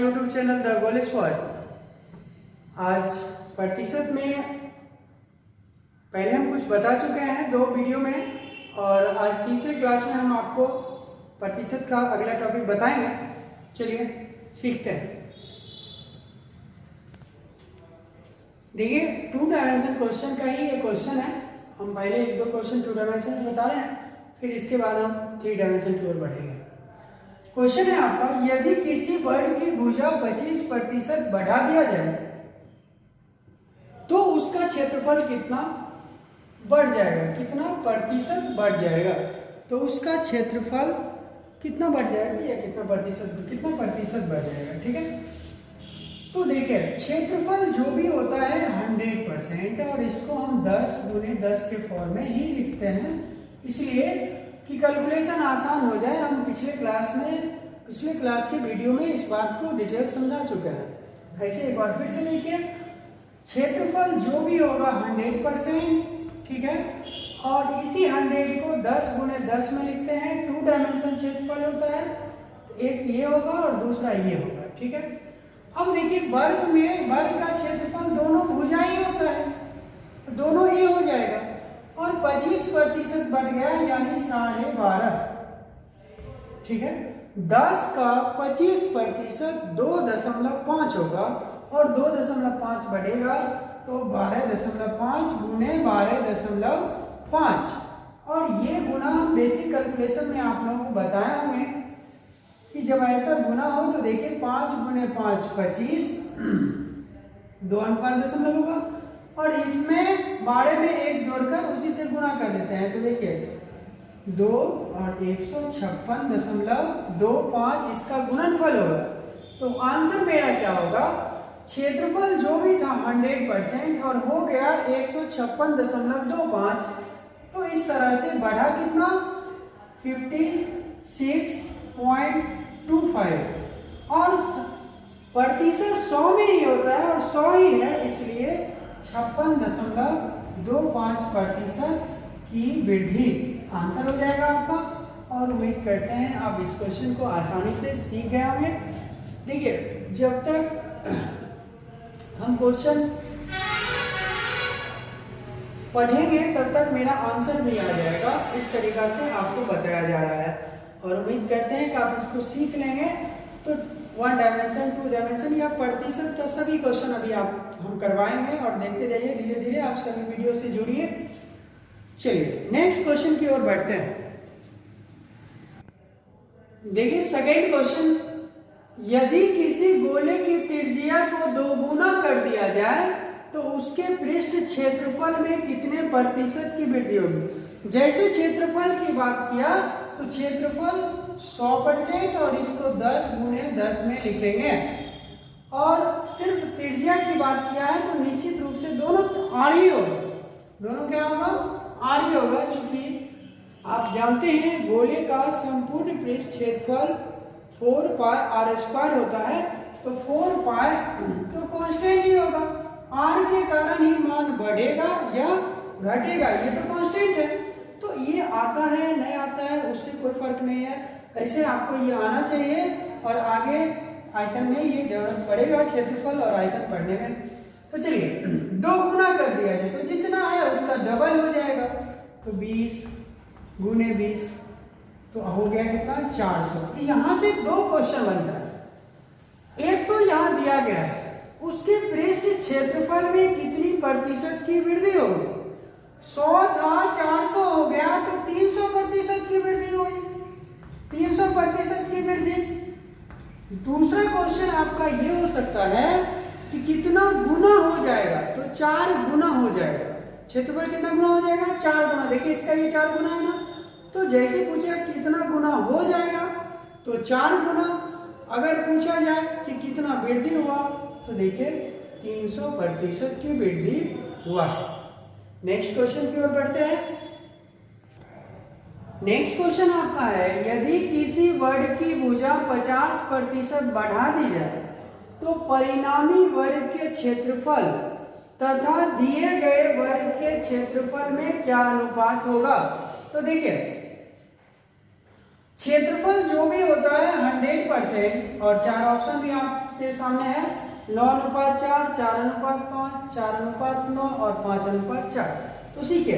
YouTube channel the goal spot. आज प्रतिशत में पहले हम कुछ बता चुके हैं 2 वीडियो में, और आज तीसरे क्लास में हम आपको प्रतिशत का अगला टॉपिक बताएंगे। चलिए सीखते हैं। देखिए 2 डायमेंशन क्वेश्चन का ही ये क्वेश्चन है। हम पहले 1-2 क्वेश्चन 2 डायमेंशन बता रहे हैं, फिर इसके बाद हम 3 डायमेंशन की ओर बढ़ेंगे। क्वेश्चन है आपका, यदि किसी वर्ग की भुजा 25% बढ़ा दिया जाए तो उसका क्षेत्रफल कितना बढ़ जाएगा, कितना प्रतिशत बढ़ जाएगा। तो उसका क्षेत्रफल कितना बढ़ जाएगा या कितना प्रतिशत बढ़ जाएगा। ठीक है, तो देखिए क्षेत्रफल जो भी होता है 100%, और इसको हम 10 × 10 के फॉर्म में ही लिखते हैं, इसलिए कि कैलकुलेशन आसान हो जाए। हम पिछले क्लास के वीडियो में इस बात को डिटेल समझा चुके हैं। ऐसे एक बार फिर से लिखिए, क्षेत्रफल जो भी होगा 100%, ठीक है, और इसी 100 को 10 × 10 में लिखते हैं। 2 डायमेंशन क्षेत्रफल होता है, एक ये होगा और दूसरा ये होगा। ठीक है, अब देखिए वर्ग का क्षेत्रफल दोनों भुजा ही होता है, तो दोनों ये हो जाएगा, और 25% बढ़ गया यानी 12.5। ठीक है, 10 का 25% 2.5 होगा, और 2.5 बढ़ेगा तो 12.5 × 12.5, और ये गुना बेसिक कैलकुलेशन में आप लोगों को बताया हुए कि जब ऐसा गुना हो तो देखिए 5 × 5 25, 2 अंक 5 होगा, और इसमें 12 में 1 जोड़कर उसी से गुना कर देते हैं। तो देखिए 2 और 156.25 इसका गुणनफल होगा। तो आंसर मेरा क्या होगा, क्षेत्रफल जो भी था 100% और हो गया 156.25, तो इस तरह से बढ़ा कितना 56.25, और प्रतिशत 100 में ही होता है और 100 ही है, इसलिए 56.25% की वृद्धि आंसर हो जाएगा आपका। और उम्मीद करते हैं आप इस क्वेश्चन को आसानी से सीख गए होंगे। देखिए जब तक हम क्वेश्चन पढ़ेंगे तब तक मेरा आंसर भी आ जाएगा। इस तरीका से आपको बताया जा रहा है, और उम्मीद करते हैं कि आप इसको सीख लेंगे। तो 1 डायमेंशन 2 डायमेंशन या प्रतिशत का सभी क्वेश्चन अभी हम करवाएंगे, और देखते जाइए धीरे धीरे। आप सभी वीडियो से जुड़िए। चलिए नेक्स्ट क्वेश्चन की ओर बढ़ते हैं। देखिए सेकेंड क्वेश्चन, यदि किसी गोले की त्रिज्या को 2 गुना कर दिया जाए तो उसके पृष्ठ क्षेत्रफल में कितने प्रतिशत की वृद्धि होगी। जैसे क्षेत्रफल की बात किया तो क्षेत्रफल 100%, और इसको 10 × 10 में लिखेंगे, और सिर्फ त्रिज्या की बात किया है तो निश्चित रूप से दोनों आड़ी होगा। दोनों क्या होगा, आड़ी होगा, क्योंकि आप जानते हैं गोले का संपूर्ण पृष्ठ क्षेत्रफल 4πr² होता है। तो 4π तो कांस्टेंट ही होगा, r के कारण ही मान बढ़ेगा या घटेगा, ये तो कांस्टेंट है। तो ये आता है नहीं आता है उससे कोई फर्क नहीं है, ऐसे आपको ये आना चाहिए, और आगे आयतन में ये जरूरत पड़ेगा, क्षेत्रफल और आयतन पढ़ने में। तो चलिए 2 गुना कर दिया जाए तो जितना है उसका डबल हो जाएगा, तो 20 × 20 तो हो गया कितना 400। यहां से 2 क्वेश्चन बनता है। एक तो यहां दिया गया है उसके पृष्ठ क्षेत्रफल में कितनी प्रतिशत की वृद्धि होगी। 100 था 400 हो गया तो 300% की वृद्धि होगी, 300% की वृद्धि। दूसरा क्वेश्चन आपका ये हो सकता है कि कितना गुना हो जाएगा, तो 4 गुना हो जाएगा। क्षेत्रफल कितना गुना हो जाएगा, 4 गुना। देखिए इसका ये 4 गुना है ना, तो जैसे पूछा कितना गुना हो जाएगा तो 4 गुना। अगर पूछा जाए कि कितना वृद्धि हुआ तो देखिए 300% की वृद्धि हुआ है। नेक्स्ट क्वेश्चन की ओर बढ़ते हैं। नेक्स्ट क्वेश्चन आपका है, यदि किसी वर्ग की भुजा 50% बढ़ा दी जाए तो परिणामी वर्ग के क्षेत्रफल तथा दिए गए वर्ग के क्षेत्रफल में क्या अनुपात होगा। तो देखिए क्षेत्रफल जो भी होता है 100%, और 4 ऑप्शन भी आप आपके सामने है 9:4, 4:5, 4:9 और 5:4। तो सीखिए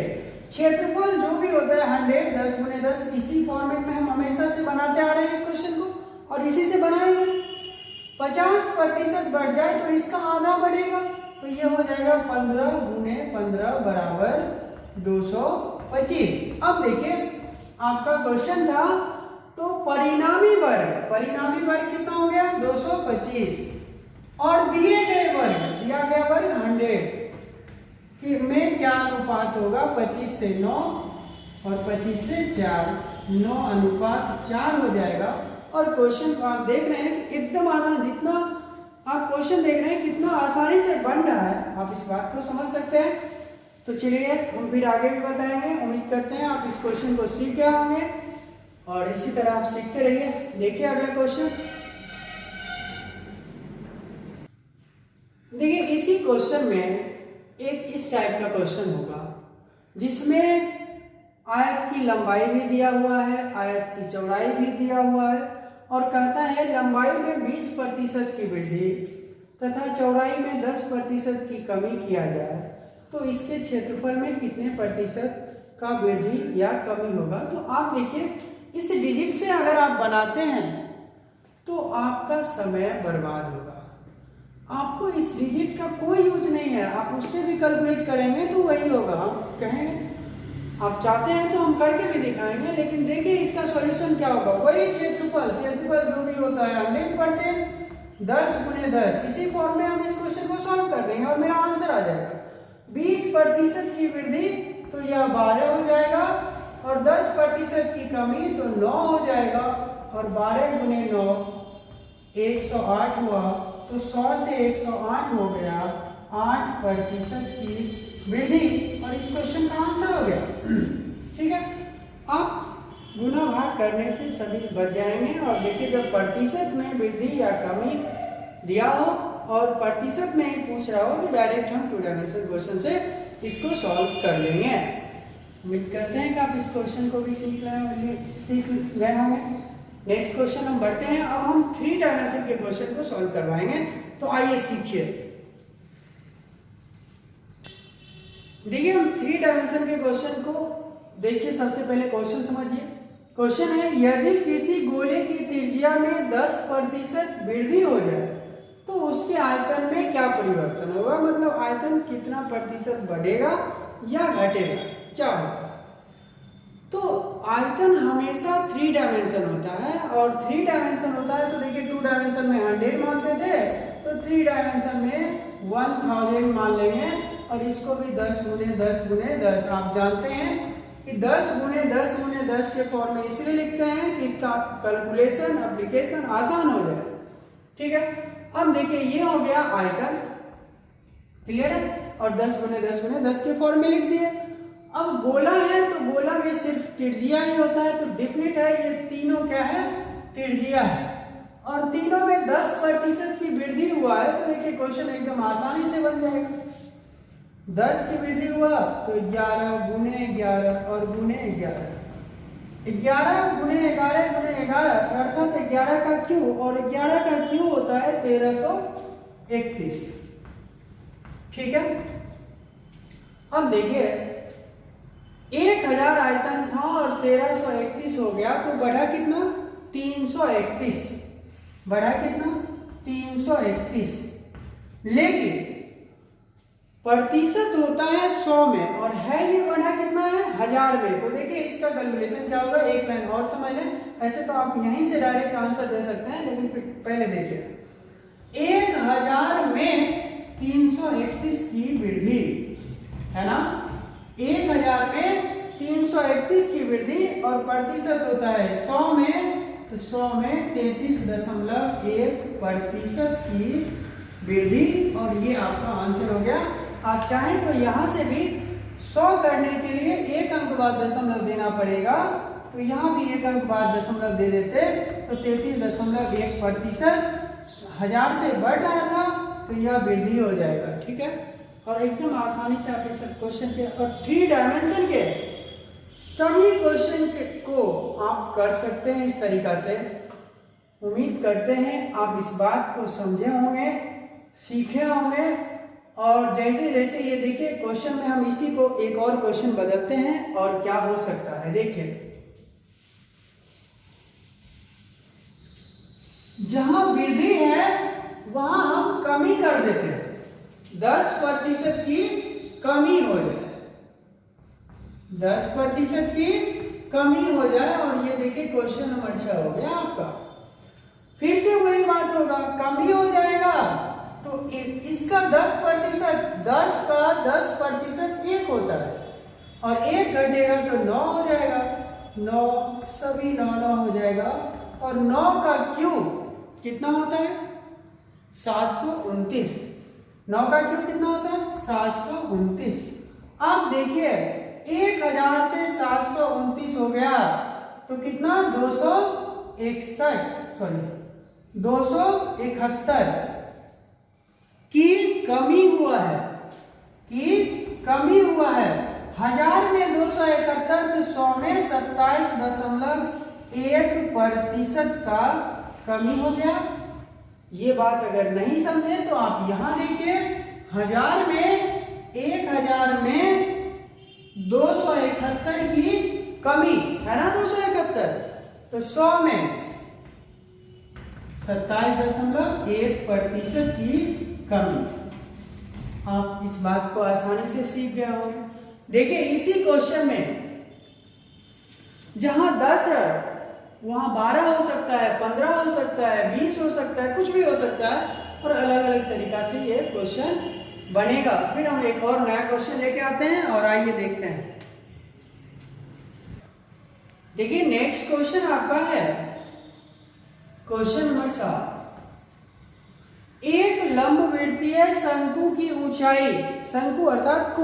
क्षेत्रफल जो भी होता है 100 10 गुने 10, इसी फॉर्मेट में हम हमेशा से बनाते आ रहे हैं इस क्वेश्चन को और इसी से बनाएंगे। 50% बढ़ जाए तो इसका आधा बढ़ेगा, तो ये हो जाएगा 15 गुने 15 बराबर 225। अब देखिए आपका क्वेश्चन था तो परिणामी वर्ग कितना हो गया 225 और दिए गए वर्ग, दिया गया वर्ग 100 कि में क्या अनुपात होगा 25 से 9 और 25 से 4, 9:4 हो जाएगा। और क्वेश्चन को आप देख रहे हैं कि एकदम आसान, जितना आप क्वेश्चन देख रहे हैं कितना आसानी से बन रहा है, आप इस बात को समझ सकते हैं। तो चलिए हम फिर आगे भी बताएंगे। उम्मीद करते हैं आप इस क्वेश्चन को सीख गए होंगे और इसी तरह आप सीखते रहिए। देखिए अगला क्वेश्चन, देखिए इसी क्वेश्चन में एक इस टाइप का क्वेश्चन होगा जिसमें आयत की लंबाई भी दिया हुआ है, आयत की चौड़ाई भी दिया हुआ है और कहता है लंबाई में 20% की वृद्धि तथा चौड़ाई में 10% की कमी किया जाए तो इसके क्षेत्रफल में कितने प्रतिशत का वृद्धि या कमी होगा। तो आप देखिए इस डिजिट से अगर आप बनाते हैं तो आपका समय बर्बाद होगा, आपको इस डिजिट का कोई यूज नहीं है, आप उससे भी कैलकुलेट करेंगे तो वही होगा। हम कहेंगे आप चाहते हैं तो हम करके भी दिखाएंगे, लेकिन देखिए इसका सॉल्यूशन क्या होगा, वही क्षेत्रफल जो भी होता है 100% 10 गुने 10, इसी फॉर्म में हम इस क्वेश्चन को सॉल्व कर देंगे और मेरा आंसर आ जाएगा। 20% की वृद्धि तो यह 12 हो जाएगा और 10% की कमी तो 9 हो जाएगा और 12 गुने 9 108 हुआ, तो 100 से 108 हो गया 8% की वृद्धि और इस क्वेश्चन का आंसर हो गया। ठीक है, आप गुना भाग करने से सभी बच जाएंगे। और देखिए जब प्रतिशत में वृद्धि या कमी दिया हो और प्रतिशत में ही पूछ रहा हो तो डायरेक्ट हम 2 डायमेंशन क्वेश्चन से इसको सॉल्व कर लेंगे। उम्मीद करते हैं कि आप इस क्वेश्चन को भी सीख गए होंगे। नेक्स्ट क्वेश्चन हम बढ़ते हैं। अब हम 3 डायमेंशन के क्वेश्चन को सॉल्व करवाएंगे, तो आइए सीखिए। देखिए हम 3 डायमेंशन के क्वेश्चन को देखिए। सबसे पहले क्वेश्चन समझिए। क्वेश्चन है यदि किसी गोले की त्रिज्या में 10% वृद्धि हो जाए तो उसके आयतन में क्या परिवर्तन होगा, मतलब आयतन कितना प्रतिशत बढ़ेगा या घटेगा, क्या होगा। तो आयतन हमेशा 3 डायमेंशन होता है और 3 डायमेंशन होता है तो देखिए 2 डायमेंशन में 100 मानते थे, तो 3 डायमेंशन में 1000 मान लेंगे और इसको भी 10 गुने 10 गुने 10। आप जानते हैं कि 10 गुने 10 गुने 10 के फॉर्म में इसलिए लिखते हैं कि इसका कैलकुलेशन एप्लीकेशन आसान हो जाए। ठीक है, अब देखिए ये हो गया आयतन, क्लियर है, और 10 गुने 10 गुने 10 के फॉर्म में लिख दिए। अब गोला है तो गोला में सिर्फ त्रिज्या ही होता है, तो डेफिनेट है ये तीनों क्या है, त्रिज्या है और तीनों में 10% की वृद्धि हुआ है। तो देखिए क्वेश्चन एकदम आसानी से बन जाएगा। 10 की वृद्धि हुआ तो 11 गुने 11 और गुने 11, 11 गुने 11 गुने 11 अर्थात 11 का क्यू, और 11 का क्यू होता है 1331। ठीक है, अब देखिए 1000 आयतन था और 1331 हो गया तो बढ़ा कितना 331, बढ़ा कितना 331, लेकिन प्रतिशत होता है 100 में और है ये बढ़ा कितना है 1000 में। तो देखिए इसका कैलकुलेशन क्या होगा, एक लाइन और समझ लें। ऐसे तो आप यहीं से डायरेक्ट आंसर दे सकते हैं, लेकिन पहले देखिए 1000 में 331 की वृद्धि है ना, 1000 में 331 की वृद्धि और प्रतिशत होता है 100 में, तो 100 में 33.1% की वृद्धि और ये आपका आंसर हो गया। आप चाहें तो यहां से भी 100 करने के लिए 1 अंक बाद दशमलव देना पड़ेगा, तो यहां भी 1 अंक बाद दशमलव दे देते तो 33.1% 1000 से बढ़ रहा था तो यह वृद्धि हो जाएगा। ठीक है, और एकदम आसानी से आप इस क्वेश्चन के और 3 डायमेंशन के सभी क्वेश्चन को आप कर सकते हैं इस तरीका से। उम्मीद करते हैं आप इस बात को समझे होंगे, सीखे होंगे। और जैसे जैसे ये देखिए क्वेश्चन में हम इसी को एक और क्वेश्चन बदलते हैं और क्या हो सकता है। देखिए जहां वृद्धि है वहां हम कमी कर देते हैं, 10% की कमी हो जाए, 10% की कमी हो जाए। और ये देखिए क्वेश्चन नंबर 6 हो गया आपका। फिर से वही बात होगा, कमी हो जाएगा तो इसका 10%, 10 का 10% 1 होता है और 1 घटेगा तो 9 हो जाएगा, 9 सभी 9 हो जाएगा। और 9 का क्यूब कितना होता है? 729। 9 का क्यूब कितना होता है? 729। अब देखिए 1000 से 729 हो गया तो कितना? 271 की कमी हुआ है, कि कमी हुआ है। 1000 में 271 तो 100 में 27.1% का कमी हो गया। ये बात अगर नहीं समझे तो आप यहां देखिए 1000 में 271 की कमी है ना, 271 तो 100 में 27.1% की कमी। आप इस बात को आसानी से सीख गए होंगे। देखिए इसी क्वेश्चन में जहां 10 है वहां 12 हो सकता है, 15 हो सकता है, 20 हो सकता है, कुछ भी हो सकता है और अलग अलग तरीका से ये क्वेश्चन बनेगा। फिर हम एक और नया क्वेश्चन लेके आते हैं और आइए देखते हैं। देखिए नेक्स्ट क्वेश्चन आपका है क्वेश्चन नंबर 7। एक लंबवृत्तीय शंकु की ऊंचाई, शंकु अर्थात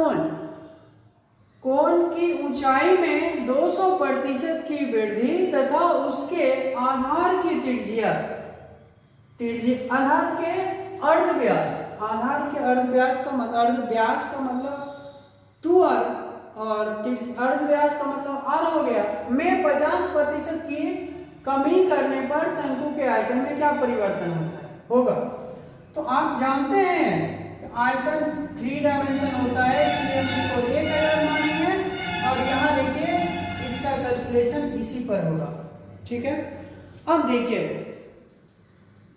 कोण की ऊंचाई में 200% की वृद्धि तथा उसके आधार की त्रिज्या, आधार के अर्धव्यास, आधार के अर्धव्यास का मतलब 2r और अर्धव्यास का मतलब r हो गया, में 50% की कमी करने पर शंकु के आयतन में क्या परिवर्तन होगा। तो आप जानते हैं आयतन 3 डायमेंशन होता है, इसलिए हम इसको 1000 मानेंगे और यहाँ देखिए इसका कैलकुलेशन इसी पर होगा। ठीक है, अब देखिए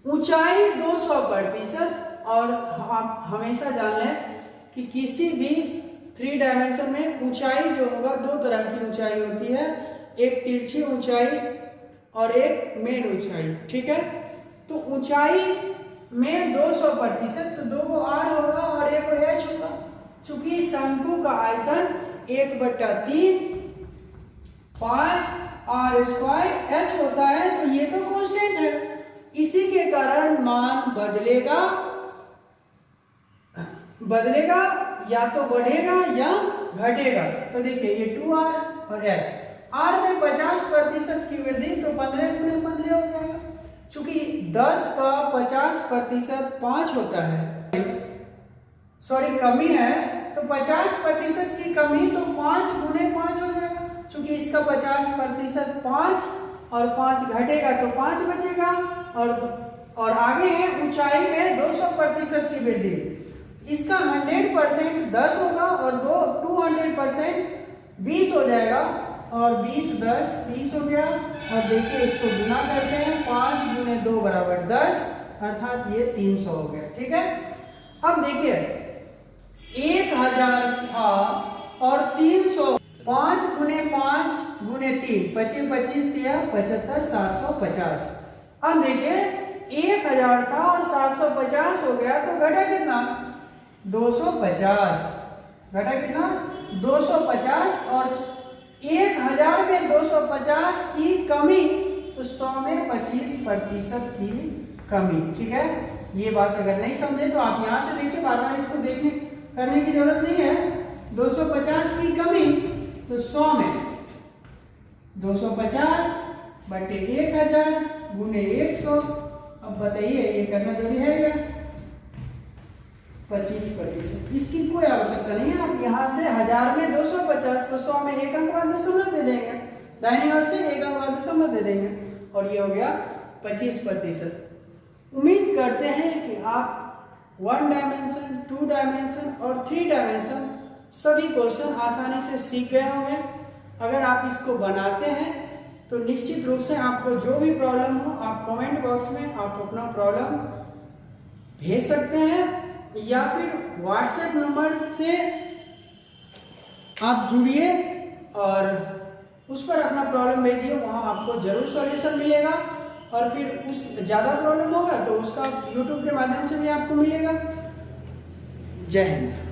ऊंचाई 200% और आप हमेशा जान लें कि किसी भी 3 डायमेंशन में ऊंचाई जो होगा 2 तरह की ऊंचाई होती है, एक तिरछी ऊंचाई और एक मेन ऊंचाई। ठीक है, तो ऊंचाई में 200% तो 2 को r होगा और 1 को h होगा। चूंकि शंकु का आयतन 1/3 पाई r² h होता है तो ये तो कांस्टेंट है, इसी के कारण मान बदलेगा या तो बढ़ेगा या घटेगा। तो देखिए ये 2r और h, r में 50% की वृद्धि तो 15 × 15 हो जाएगा। चूंकि 10 का 50% 5 होता है, कमी है, तो 50% की कमी तो 5 × 5 हो जाएगा। चूंकि इसका 50% 5 और 5 घटेगा तो 5 बचेगा। और आगे है ऊंचाई में 200% की वृद्धि, इसका 100% 10 होगा और 200% 20 हो जाएगा और 20 10 30 हो गया। और देखिए इसको गुना करते हैं, 5 × 2 = 10 अर्थात ये 300 हो गया। ठीक है, अब देखिए 1000 था और 300, 5 × 5 × 3 25 25 75 750। अब देखिए 1000 था और 750 हो गया तो घटा कितना? 250। घटा कितना? 250 और 1000 में 250 की कमी तो 100 में 25% की कमी। ठीक है, ये बात अगर नहीं समझे तो आप यहां से देखिए, बार बार इसको करने की जरूरत नहीं है। 250 की कमी तो 100 में 250 बटे 1000 गुने 100। अब बताइए ये करना जरूरी है या 25%? इसकी कोई आवश्यकता नहीं है। आप यहाँ से 1000 में 250 तो 100 में 1 अंक बाद दशमलव दे देंगे, दाहिनी ओर से 1 अंक बाद दशमलव दे देंगे और ये हो गया 25%। उम्मीद करते हैं कि आप 1 डायमेंशन, 2 डायमेंशन और 3 डायमेंशन सभी क्वेश्चन आसानी से सीख गए होंगे। अगर आप इसको बनाते हैं तो निश्चित रूप से आपको जो भी प्रॉब्लम हो आप कमेंट बॉक्स में आप अपना प्रॉब्लम भेज सकते हैं या फिर व्हाट्सएप नंबर से आप जुड़िए और उस पर अपना प्रॉब्लम भेजिए, वहाँ आपको जरूर सॉल्यूशन मिलेगा। और फिर उस ज़्यादा प्रॉब्लम होगा तो उसका यूट्यूब के माध्यम से भी आपको मिलेगा। जय हिंद।